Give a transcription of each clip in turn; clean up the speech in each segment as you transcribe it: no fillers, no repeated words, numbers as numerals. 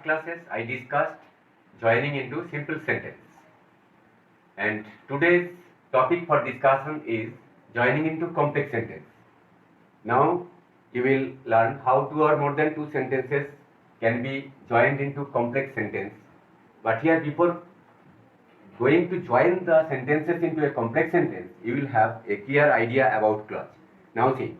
classes I discussed joining into simple sentence. And today's topic for discussion is joining into complex sentence. Now you will learn how two or more than two sentences can be joined into complex sentence. But here before going to join the sentences into a complex sentence, you will have a clear idea about clause. Now see.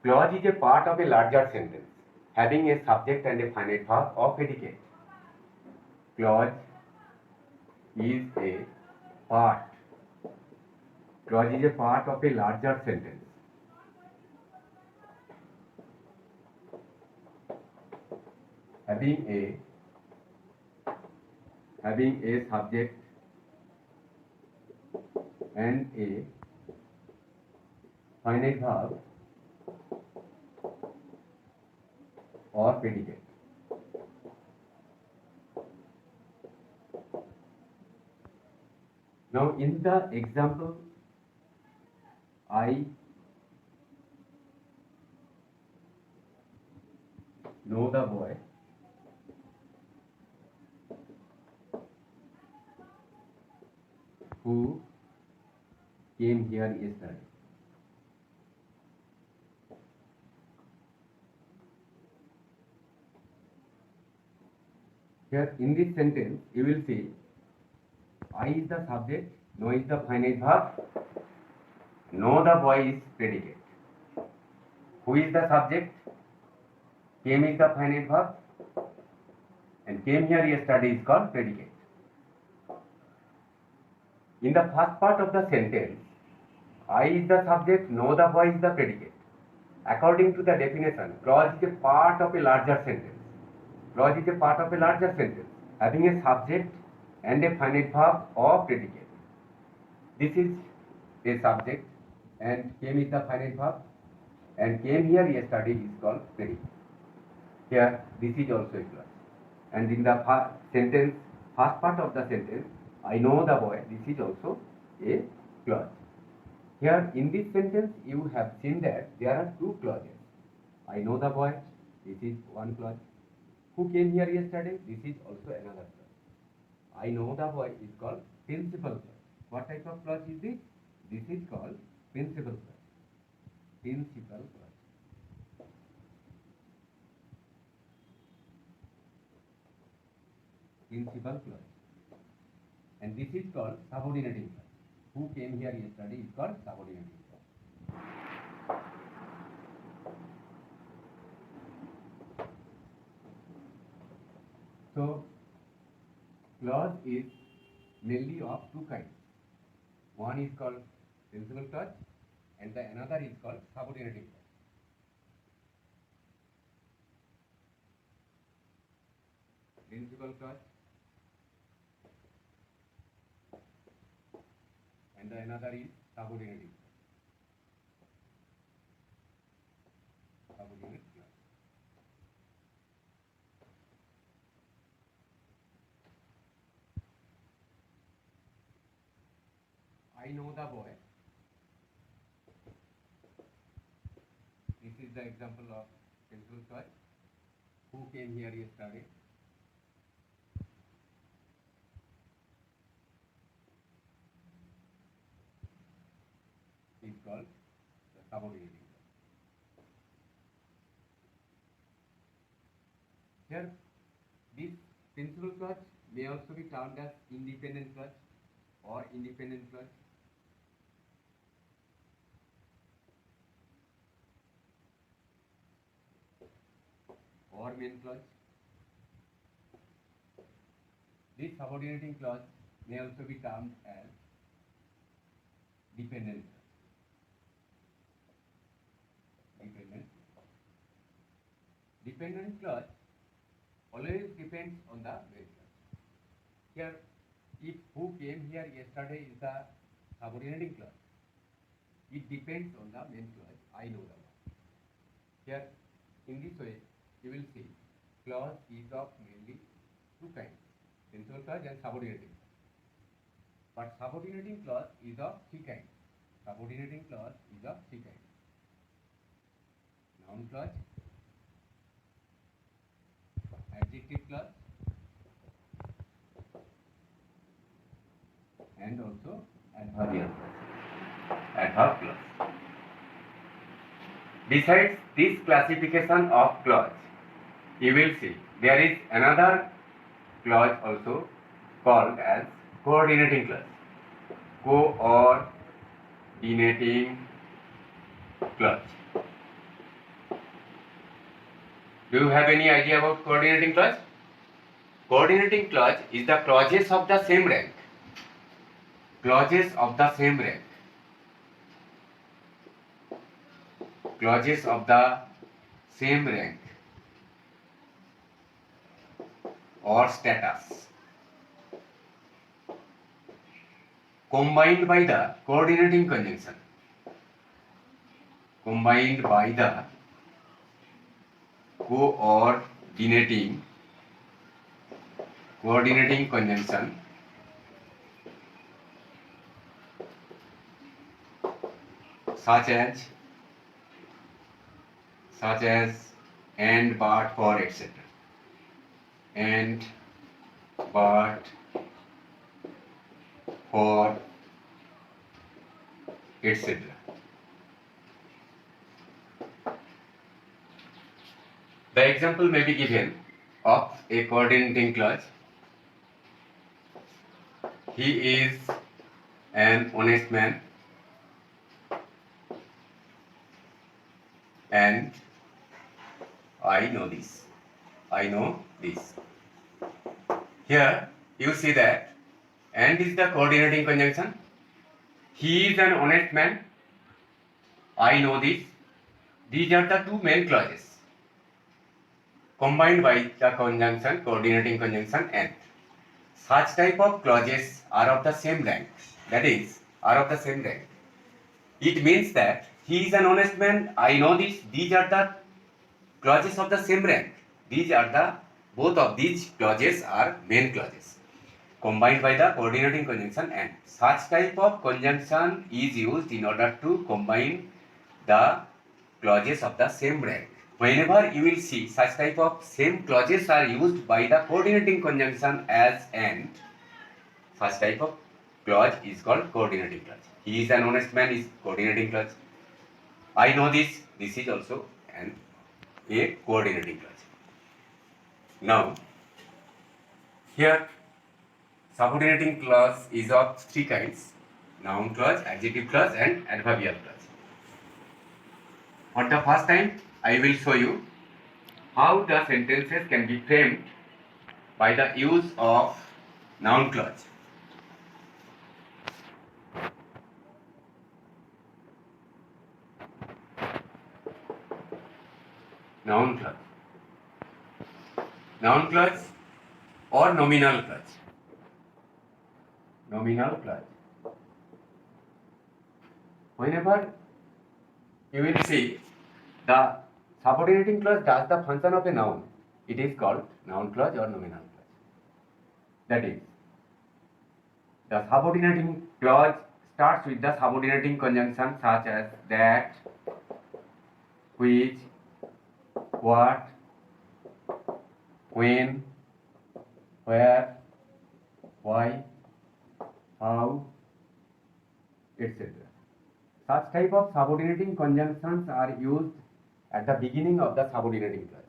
Clause is a part of a larger sentence having a subject and a finite verb or predicate. Clause is a part. Clause is a part of a larger sentence having a subject and a finite verb or predicate. Now in the example, I know the boy who came here yesterday. Here in this sentence, you will see I is the subject, know is the finite verb, know the boy is predicate. Who is the subject? Came is the finite verb, and came here yesterday is called predicate. In the first part of the sentence, I is the subject, know the boy is the predicate. According to the definition, clause is a part of a larger sentence. Clause is a part of a larger sentence having a subject and a finite verb or predicate. This is a subject and came is the finite verb, and came here yesterday is called predicate. Here this is also a clause. And in the first part of the sentence, I know the boy, this is also a clause. Here in this sentence you have seen that there are two clauses. I know the boy, this is one clause. Who came here yesterday? This is also another clause. I know the boy is called principal clause. What type of clause is this? This is called principal clause. Principal clause. Principal clause. And this is called subordinating clause. Who came here yesterday is called subordinating clause. So, clause is mainly of two kinds. One is called principal clause and the another is called subordinating clause. Principal clause and the another is subordinating clause. Subordinate clause. I know the boy. This is the example of principal clause. Who came here yesterday? Is called the subordinating clause. Here, this principal clause may also be termed as independent clause or independent clause. Or main clause. This subordinating clause may also be termed as dependent clause. Dependent clause always depends on the main clause. Here, if who came here yesterday is the subordinating clause, it depends on the main clause. I know the one. Here, in this way, you will see clause is of mainly two kinds: principal clause and subordinating clause. But subordinating clause is of three kinds. Subordinating clause is of three kinds. noun clause, adjective clause, and also adverbial clause. Adverb clause. Besides this classification of clause, you will see there is another clause also called as coordinating clause. Coordinating clause. Do you have any idea about coordinating clause? Coordinating clause is the clauses of the same rank. Clauses of the same rank. Clauses of the same rank or status combined by the coordinating conjunction. Combined by the coordinating conjunction such as and, but, for, etc. And, but, for, etc. The example may be given of a coordinating clause. He is an honest man and I know this. I know this. Here you see that and is the coordinating conjunction. He is an honest man. I know this. These are the two main clauses combined by the conjunction, coordinating conjunction and. Such type of clauses are of the same rank. That is, are of the same rank. It means that he is an honest man. I know this. These are the clauses of the same rank. Both of these clauses are main clauses combined by the coordinating conjunction and. Such type of conjunction is used in order to combine the clauses of the same rank. Whenever you will see such type of same clauses are used by the coordinating conjunction as and, such type of clause is called coordinating clause. He is an honest man is coordinating clause. I know this. This is also a coordinating clause. Now, here subordinating clause is of three kinds: noun clause, adjective clause, and adverbial clause. For the first time, I will show you how the sentences can be framed by the use of noun clause. Noun clause. Noun clause or nominal clause. Nominal clause. Whenever you will see the subordinating clause does the function of a noun, it is called noun clause or nominal clause. That is, the subordinating clause starts with the subordinating conjunction such as that, which, what, when, where, why, how, etc. Such type of subordinating conjunctions are used at the beginning of the subordinating clause.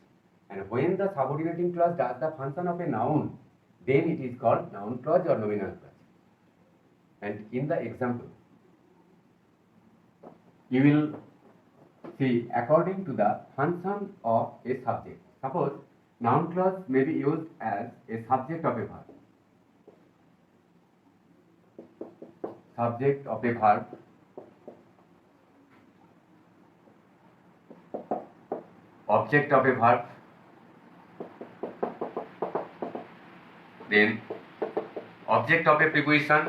And when the subordinating clause does the function of a noun, then it is called noun clause or nominal clause. And in the example, you will see according to the function of a subject. Suppose noun clause may be used as a subject of a verb. Subject of a verb. Object of a verb. Then object of a preposition.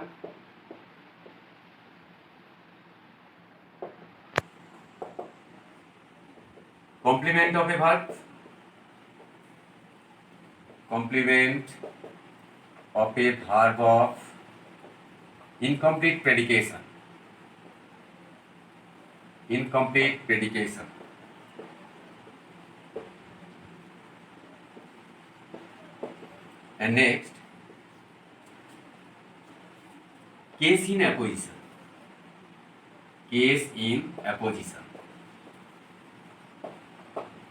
Complement of a verb. Complement of a verb of incomplete predication. Incomplete predication. And next, case in apposition. Case in apposition.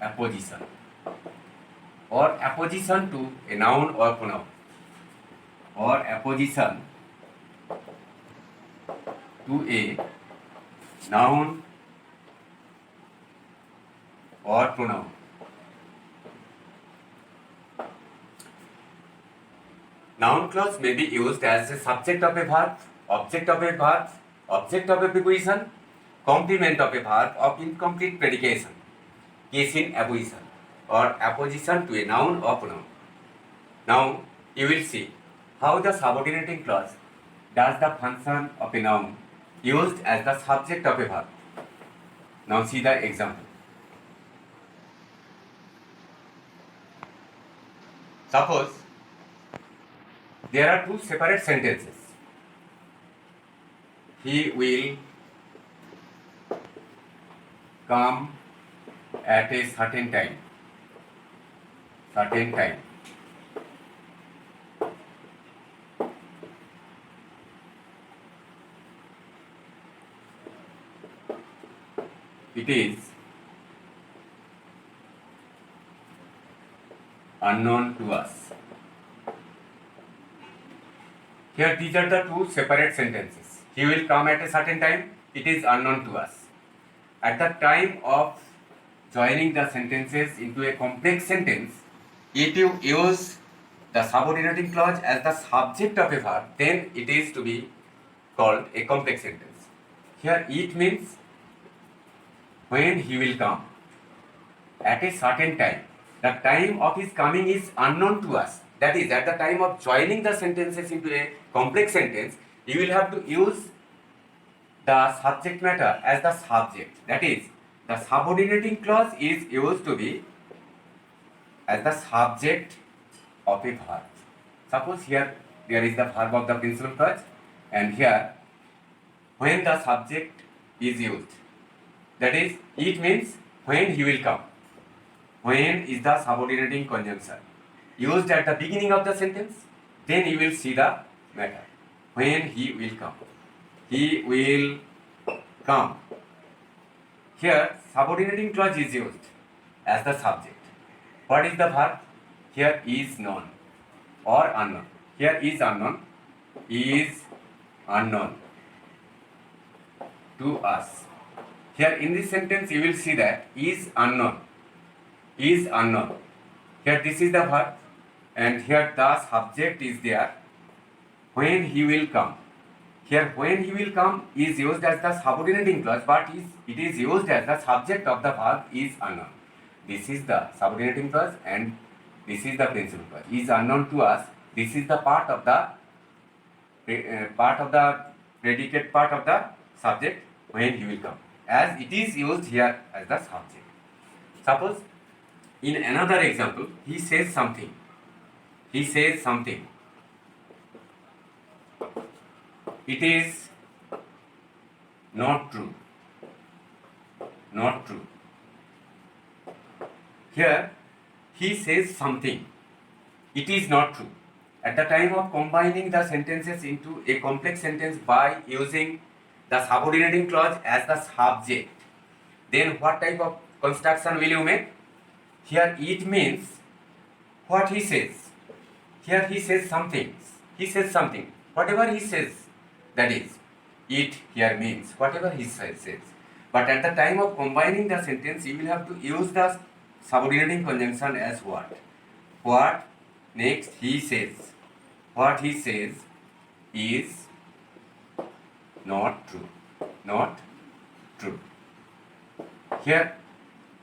Apposition or apposition to a noun or pronoun, or apposition to a noun or pronoun. Noun clause may be used as a subject of a verb, object of a verb, object of a preposition, complement of a verb of incomplete predication. Case in apposition or apposition to a noun or pronoun. Now you will see how the subordinating clause does the function of a noun used as the subject of a verb. Now see the example. Suppose there are two separate sentences. He will come at a certain time. Certain time. It is unknown to us. Here these are the two separate sentences. He will come at a certain time. It is unknown to us. At the time of joining the sentences into a complex sentence, if you use the subordinating clause as the subject of a verb, then it is to be called a complex sentence. Here it means when he will come at a certain time. The time of his coming is unknown to us. That is, at the time of joining the sentences into a complex sentence, you will have to use the subject matter as the subject. That is, the subordinating clause is used to be as the subject of a verb. Suppose here there is the verb of the principal clause, and here when the subject is used, that is, it means when he will come. When is the subordinating conjunction used at the beginning of the sentence, then you will see the matter. When he will come. He will come. Here subordinating clause is used as the subject. What is the verb? Here is known or unknown. Here is unknown. Is unknown to us. Here in this sentence you will see that is unknown. Is unknown. Here this is the verb, and here the subject is there. When he will come. Here when he will come is used as the subordinating clause, but it is used as the subject of the verb is unknown. This is the subordinating clause and this is the principal clause. Is unknown to us. This is the part of the predicate part of the subject when he will come, as it is used here as the subject. Suppose in another example, he says something. He says something. It is not true. Not true. Here, he says something. It is not true. At the time of combining the sentences into a complex sentence by using the subordinating clause as the subject, then what type of construction will you make? Here it means what he says. Here he says something. He says something. Whatever he says, that is, it here means whatever he says. But at the time of combining the sentence, you will have to use the subordinating conjunction as what? What? Next he says. What he says is not true. Not true. Here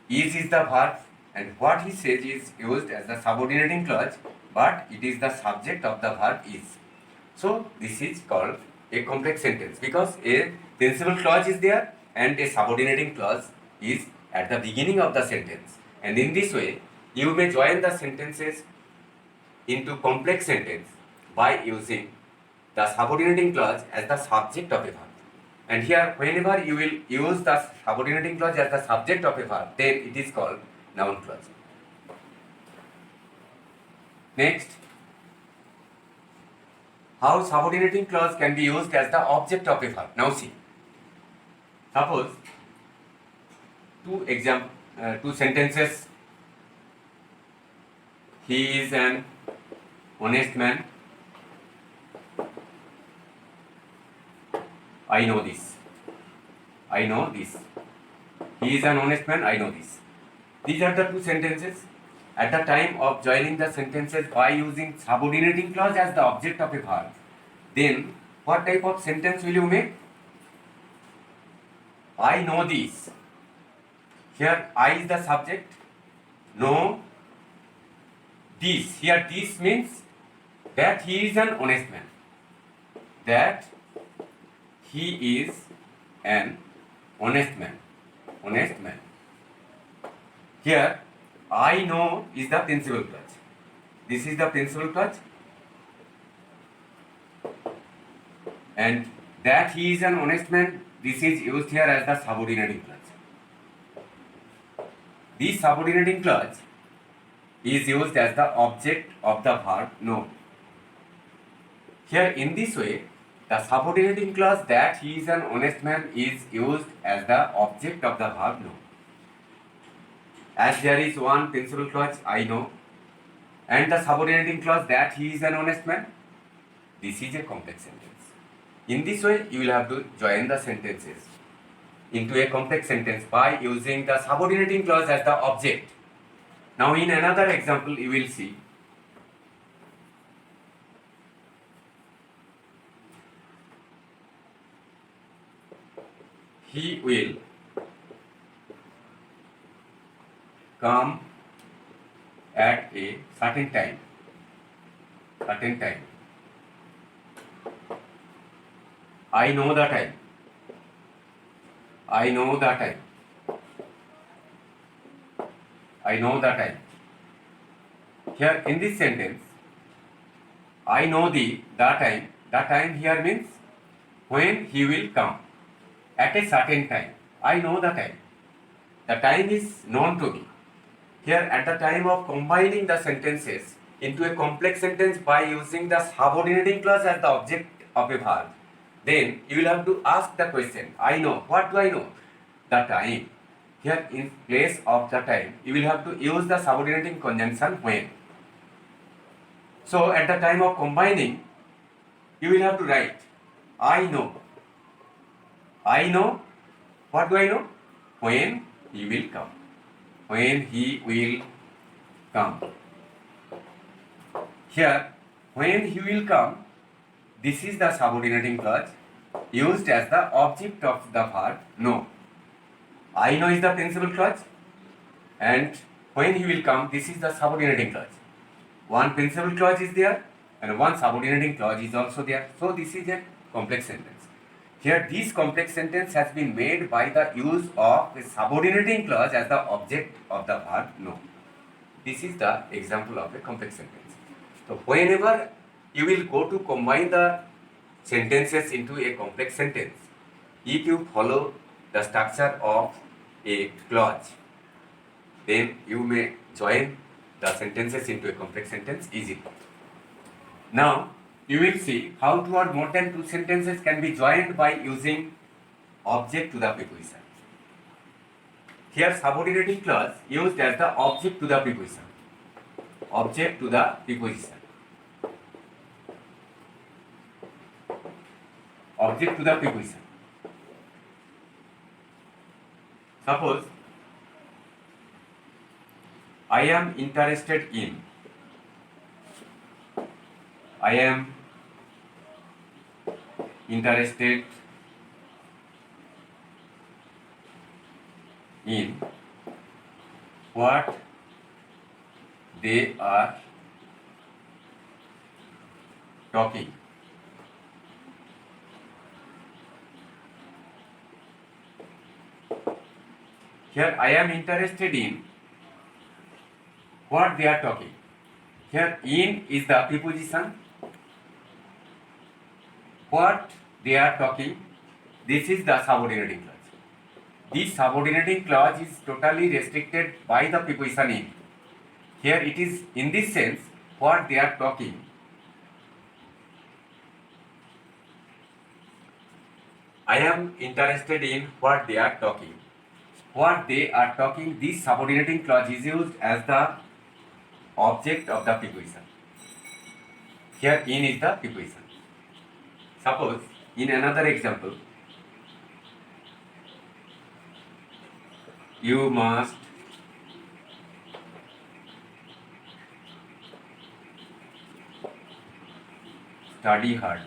is the verb, and what he says is used as the subordinating clause, but it is the subject of the verb is. So this is called a complex sentence because a principal clause is there and a subordinating clause is at the beginning of the sentence. And in this way, you may join the sentences into complex sentence by using the subordinating clause as the subject of a verb. And here, whenever you will use the subordinating clause as the subject of a verb, then it is called noun clause. Next, how subordinating clause can be used as the object of a verb. Now see, suppose two sentences. He is an honest man. I know this. I know this. He is an honest man. I know this. These are the two sentences. At the time of joining the sentences by using subordinating clause as the object of a verb, then what type of sentence will you make? I know this. Here I is the subject. Know this. Here this means that he is an honest man. That he is an honest man. Honest man. Here I know is the principal clause. This is the principal clause. And that he is an honest man, this is used here as the subordinating clause. This subordinating clause is used as the object of the verb know. Here in this way, the subordinating clause that he is an honest man is used as the object of the verb know. As there is one principal clause I know and the subordinating clause that he is an honest man, this is a complex sentence. In this way, you will have to join the sentences into a complex sentence by using the subordinating clause as the object. Now in another example, you will see he will come at a certain time. I know the time. I know the time. I know the time. Here in this sentence, I know the time. The time here means when he will come at a certain time. I know the time. The time is known to me. Here at the time of combining the sentences into a complex sentence by using the subordinating clause as the object of a verb, then you will have to ask the question, I know. What do I know? The time. Here in place of the time, you will have to use the subordinating conjunction when. So at the time of combining, you will have to write, I know. I know. What do I know? When he will come. When he will come. Here, when he will come, this is the subordinating clause used as the object of the verb know. I know is the principal clause and when he will come, this is the subordinating clause. One principal clause is there and one subordinating clause is also there. So this is a complex sentence. Here this complex sentence has been made by the use of a subordinating clause as the object of the verb know. This is the example of a complex sentence. So whenever you will go to combine the sentences into a complex sentence, if you follow the structure of a clause, then you may join the sentences into a complex sentence easily. Now, you will see how two or more than two sentences can be joined by using object to the preposition. Here, subordinating clause used as the object to the preposition. Object to the preposition. Object to the preposition. Suppose I am interested in. I am interested in what they are talking. Here I am interested in what they are talking. Here in is the preposition. What they are talking, this is the subordinating clause. This subordinating clause is totally restricted by the preposition in. Here it is in this sense what they are talking. I am interested in what they are talking. What they are talking, this subordinating clause is used as the object of the preposition. Here in is the preposition. Suppose in another example, you must study hard.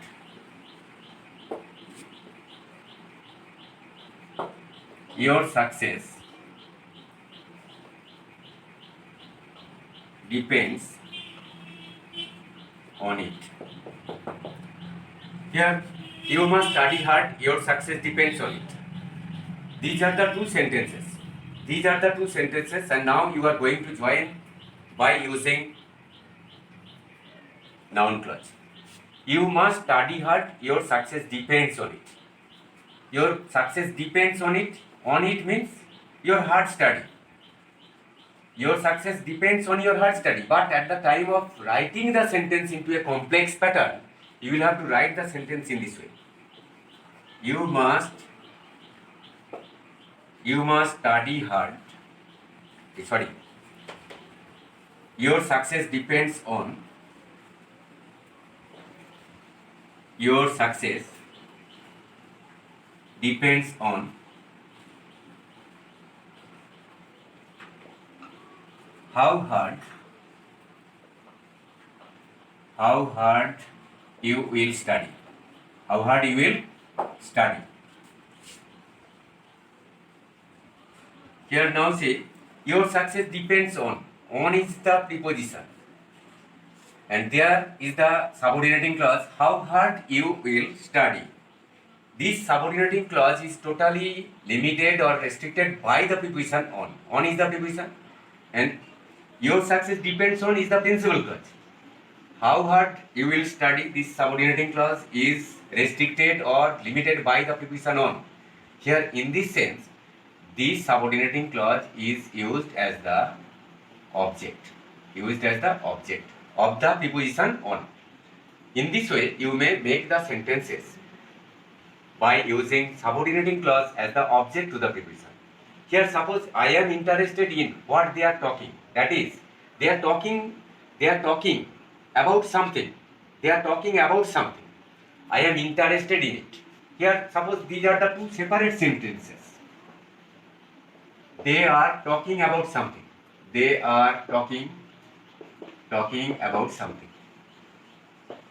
Your success depends on it. Here, you must study hard, your success depends on it. These are the two sentences. These are the two sentences, and now you are going to join by using noun clause. You must study hard, your success depends on it. Your success depends on it. On it means your hard study. Your success depends on your hard study. But at the time of writing the sentence into a complex pattern, you will have to write the sentence in this way. You must study hard. Sorry. Your success depends on your success depends on how hard you will study. How hard you will study. Here now say your success depends on. On is the preposition. And there is the subordinating clause, how hard you will study. This subordinating clause is totally limited or restricted by the preposition on. On is the preposition. And your success depends on is the principal clause. How hard you will study, this subordinating clause is restricted or limited by the preposition on. Here in this sense, this subordinating clause is used as the object. Used as the object of the preposition on. In this way, you may make the sentences by using subordinating clause as the object to the preposition. Here, suppose I am interested in what they are talking. That is, they are talking about something. They are talking about something. I am interested in it. Here, suppose these are the two separate sentences. They are talking about something. They are talking about something.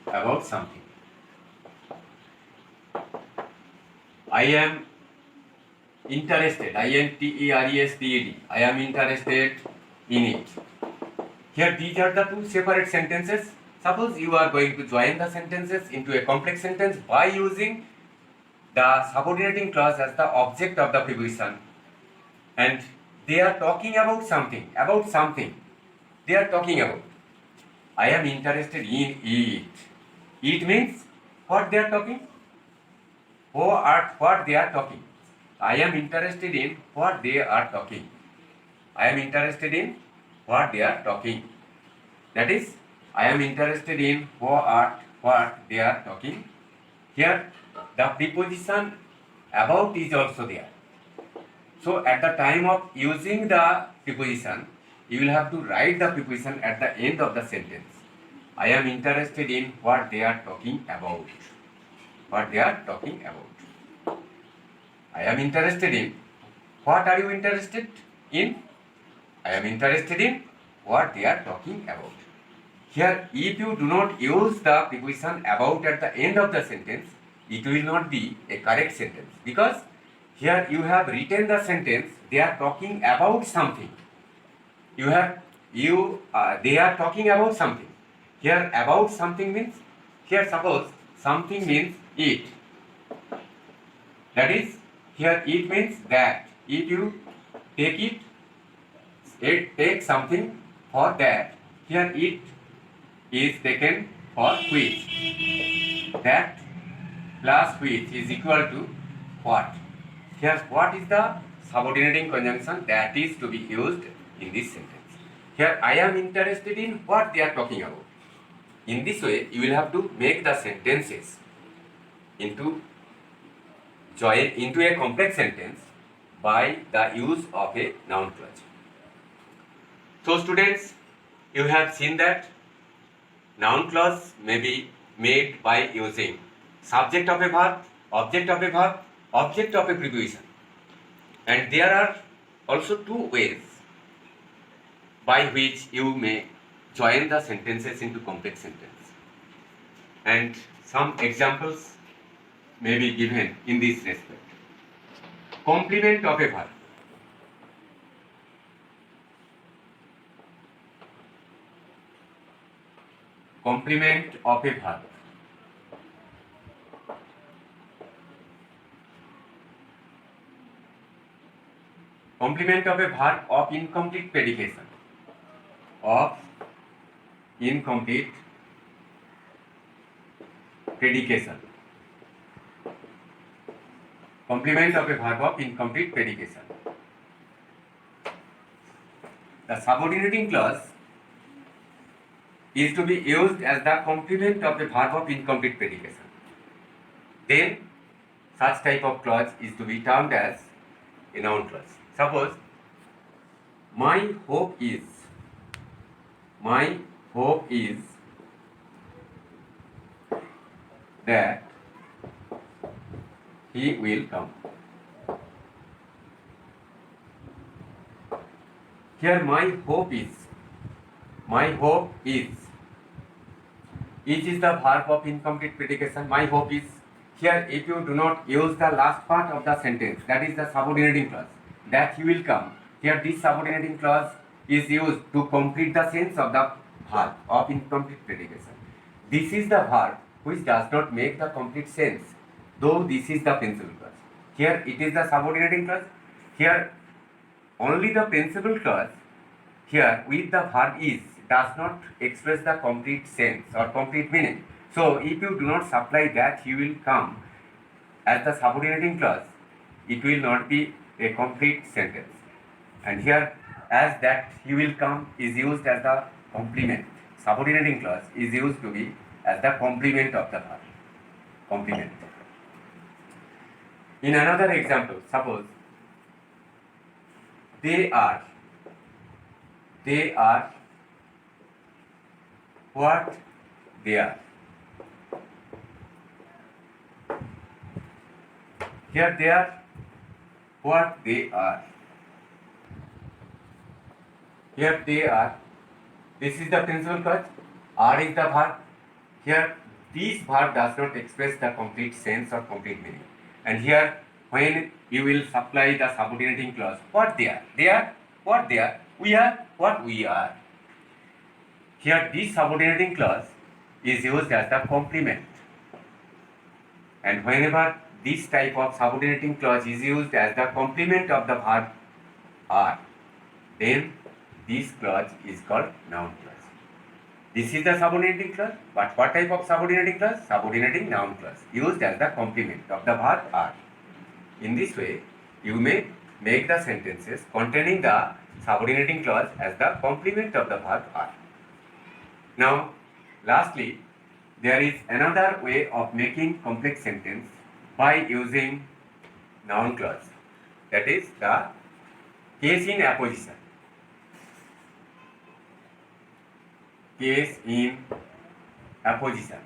About something. I am interested. I-N-T-E-R-E-S-T-E-D. I am interested in it. Here these are the two separate sentences. Suppose you are going to join the sentences into a complex sentence by using the subordinating clause as the object of the preposition. And they are talking about something. About something. They are talking about. I am interested in it. It means what they are talking. What they are talking. I am interested in what they are talking. I am interested in what they are talking. That is, I am interested in what they are talking. Here, the preposition about is also there. So, at the time of using the preposition, you will have to write the preposition at the end of the sentence. I am interested in what they are talking about. What they are talking about. I am interested in. What are you interested in? I am interested in what they are talking about. Here, if you do not use the preposition about at the end of the sentence, it will not be a correct sentence, because here you have written the sentence, they are talking about something. They are talking about something. Here, about something means, here suppose something means it. That is, here it means that. If you take take something for that. Here it is taken for which. That plus which is equal to what? Here, what is the subordinating conjunction that is to be used in this sentence? Here, I am interested in what they are talking about. In this way, you will have to make the sentences into join into a complex sentence by the use of a noun clause. So students, you have seen that noun clause may be made by using subject of a verb, object of a verb, object of a preposition. And there are also two ways by which you may join the sentences into complex sentence. And some examples may be given in this respect. Complement of a verb. Complement of a verb. Complement of a verb of incomplete predication. Of incomplete predication. Complement of a verb of incomplete predication. The subordinating clause is to be used as the complement of a verb of incomplete predication. Then such type of clause is to be termed as a noun clause. Suppose, my hope is that he will come. Here my hope is is the verb of incomplete predication. My hope is. Here, if you do not use the last part of the sentence, that is the subordinating clause, that he will come. Here, this subordinating clause is used to complete the sense of the verb of incomplete predication. This is the verb which does not make the complete sense, though this is the principal clause. Here, it is the subordinating clause. Here, only the principal clause here with the verb is does not express the complete sense or complete meaning. So if you do not supply that he will come as the subordinating clause, it will not be a complete sentence. And here, as that he will come is used as the complement, subordinating clause is used to be as the complement of the verb. Complement. In another example, suppose they are what they are. Here they are what they are. Here they are. This is the principal clause. Are is the verb. Here this verb does not express the complete sense or complete meaning. And here when you will supply the subordinating clause, what they are what they are, we are what we are. Here this subordinating clause is used as the complement. And whenever this type of subordinating clause is used as the complement of the verb are, then this clause is called noun clause. This is the subordinating clause, but what type of subordinating clause? Subordinating noun clause, used as the complement of the verb are. In this way, you may make the sentences containing the subordinating clause as the complement of the verb are. Now, lastly, there is another way of making complex sentence by using noun clause, that is the case in apposition. Case in apposition.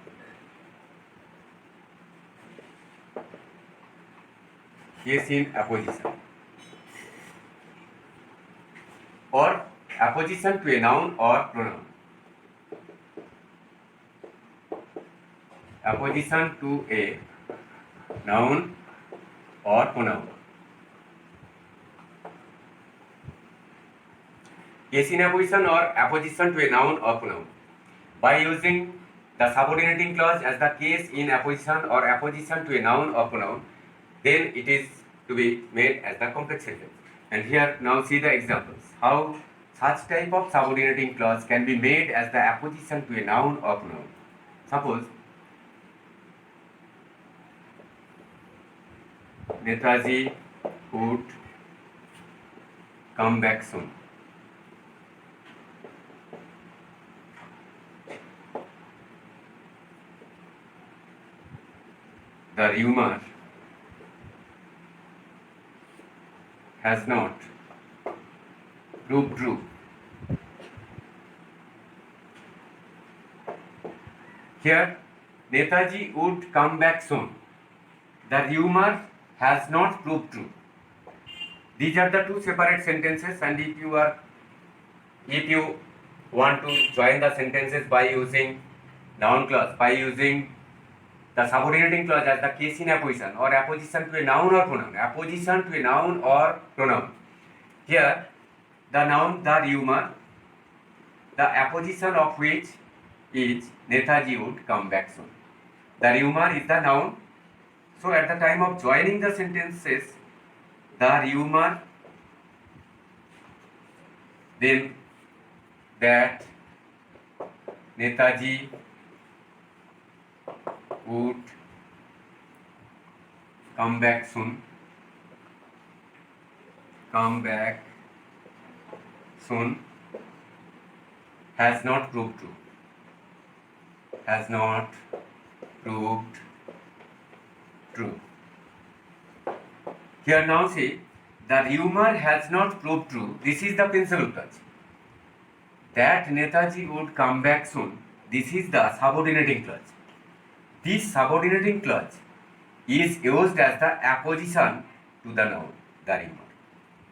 Case in apposition. Or apposition to a noun or pronoun. Apposition to a noun or pronoun. Case in apposition or apposition to a noun or pronoun. By using the subordinating clause as the case in apposition or apposition to a noun or pronoun, then it is to be made as the complex sentence. And here now see the examples, how such type of subordinating clause can be made as the apposition to a noun or pronoun. Suppose, Netaji would come back soon. The rumor has not proved true. Here, Netaji would come back soon. The rumor has not proved true. These are the two separate sentences, and if you want to join the sentences by using noun clause, by using the subordinating clause as the case in apposition or apposition to a noun or pronoun, apposition to a noun or pronoun. Here, the noun, the rumor, the apposition of which is Netaji would come back soon. The rumor is the noun. So at the time of joining the sentences, the rumor, then that Netaji would come back soon, has not proved true. Has not proved true. Here now see, the rumor has not proved true. This is the principal clause. That Netaji would come back soon. This is the subordinating clause. This subordinating clause is used as the apposition to the noun, the rumor.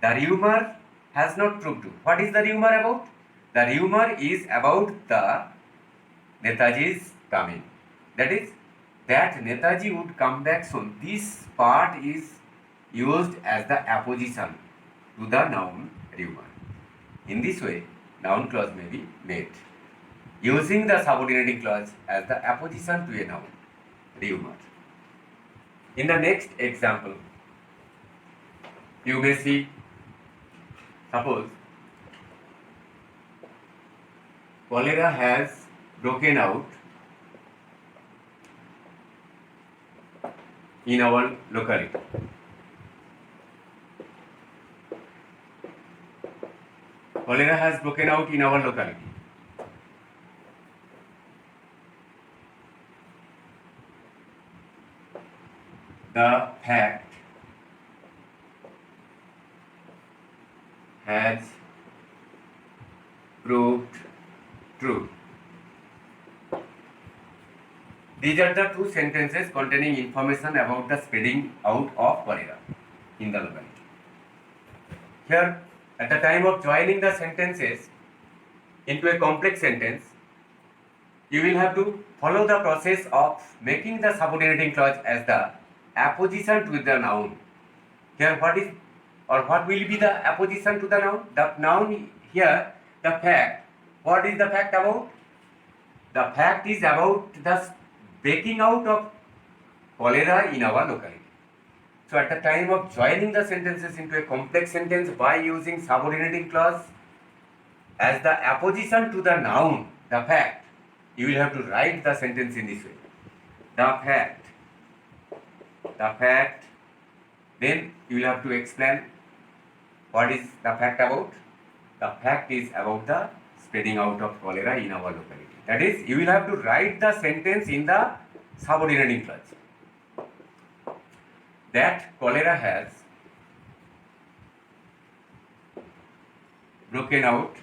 The rumor has not proved true. What is the rumor about? The rumor is about the Netaji's coming. That is, that Netaji would come back soon. This part is used as the apposition to the noun rumor. In this way, noun clause may be made using the subordinating clause as the apposition to a noun rumor. In the next example, you may see, suppose cholera has broken out in our locality. Cholera has broken out in our locality. The fact has proved true. These are the two sentences containing information about the spreading out of cholera in the locality. Here, at the time of joining the sentences into a complex sentence, you will have to follow the process of making the subordinating clause as the apposition to the noun. Here, what will be the apposition to the noun? The noun here, the fact. What is the fact about? The fact is about the breaking out of cholera in our locality. So at the time of joining the sentences into a complex sentence by using subordinating clause as the apposition to the noun, the fact, you will have to write the sentence in this way. The fact, then you will have to explain what is the fact about. The fact is about the spreading out of cholera in our locality. That is, you will have to write the sentence in the subordinating clause. That cholera has broken out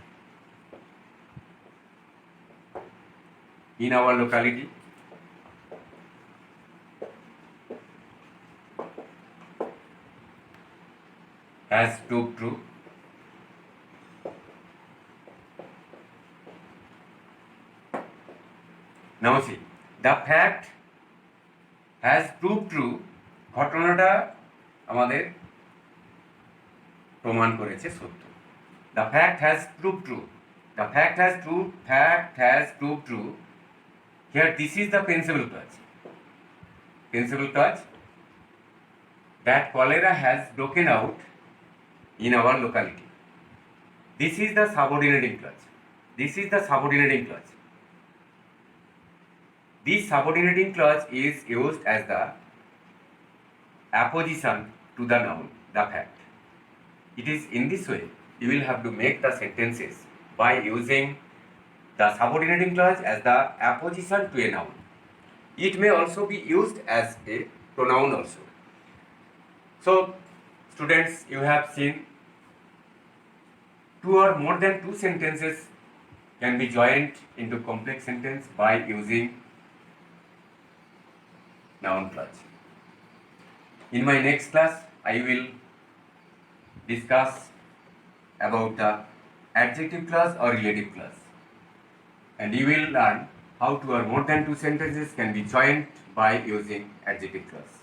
in our locality has proved true. Now see, the fact has proved true. ঘটনাটা আমাদের প্রমাণ করেছে সত্য। The fact has proved true. The fact has proved true. Here this is the principal clause. Principal clause, that cholera has broken out in our locality. This is the subordinating clause. This subordinating clause is used as the apposition to the noun, the fact. It is in this way you will have to make the sentences by using the subordinating clause as the apposition to a noun. It may also be used as a pronoun also. So, Students, you have seen two or more than two sentences can be joined into complex sentence by using noun clause. In my next class, I will discuss about the adjective clause or relative clause, and you will learn how two or more than two sentences can be joined by using adjective clause.